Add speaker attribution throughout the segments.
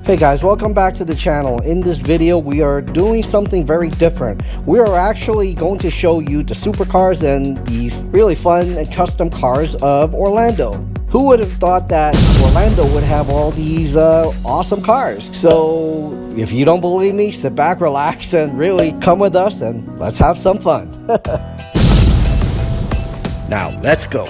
Speaker 1: Hey guys, welcome back to the channel. In this video we are doing something very different. We are actually going to show you the supercars and these really fun and custom cars of Orlando. Who would have thought that Orlando would have all these awesome cars? So if you don't believe me, sit back, relax, and really come with us and let's have some fun. Now let's go.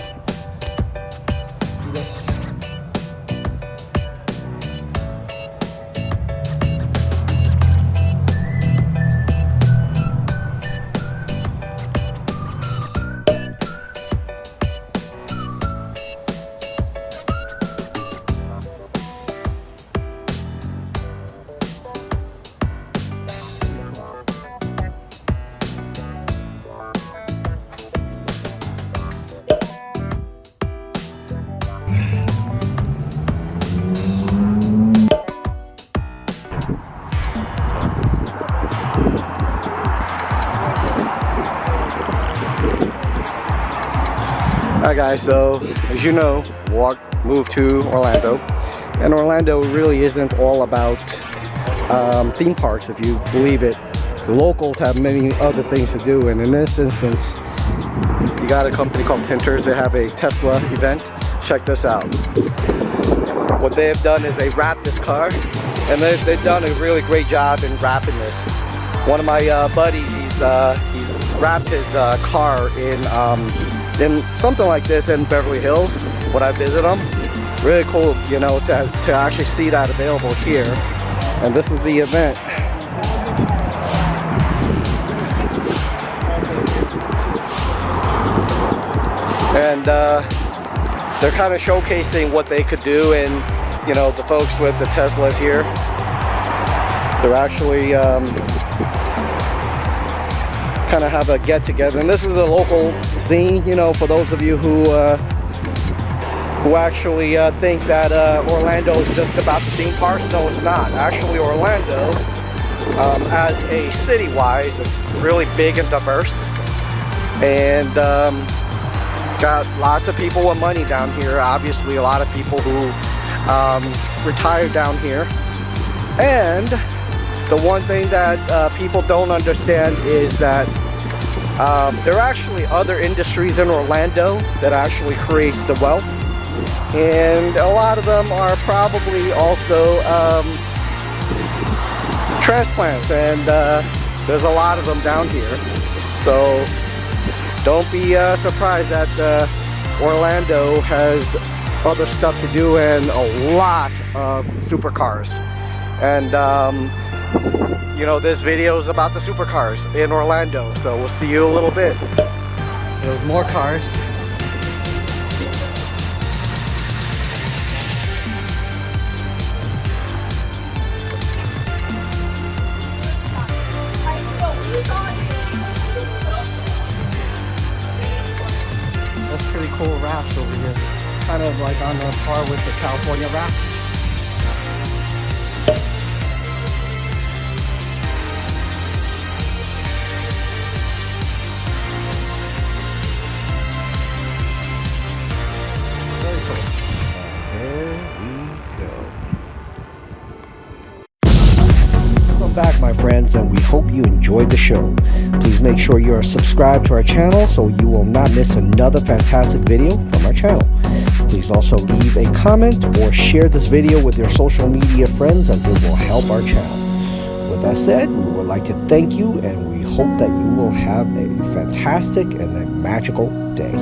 Speaker 1: Alright guys, so as you know, moved to Orlando, and Orlando really isn't all about theme parks, if you believe it. The locals have many other things to do, and in this instance, you got a company called Tinterz. They have a Tesla event. Check this out. What they have done is they wrapped this car, and they've done a really great job in wrapping this. One of my buddies, he's wrapped his car in something like this in Beverly Hills when I visit them. Really cool, you know, to actually see that available here. And this is the event. And they're kind of showcasing what they could do, and you know, the folks with the Teslas here, they're actually kind of have a get together, and this is a local scene, you know, for those of you who actually think that Orlando is just about the theme parks. No, it's not. Actually, Orlando, as a city-wise, it's really big and diverse, and got lots of people with money down here. Obviously, a lot of people who retired down here. And the one thing that people don't understand is that there are actually other industries in Orlando that actually creates the wealth, and a lot of them are probably also transplants, and there's a lot of them down here. So don't be surprised that Orlando has other stuff to do and a lot of supercars. And you know, this video is about the supercars in Orlando, so we'll see you a little bit. There's more cars. That's pretty cool wraps over here. Kind of like on the par with the California wraps. Back, my friends, and we hope you enjoyed the show. Please make sure you are subscribed to our channel so you will not miss another fantastic video from our channel. Please also leave a comment or share this video with your social media friends, as it will help our channel. With that said, we would like to thank you, and we hope that you will have a fantastic and a magical day.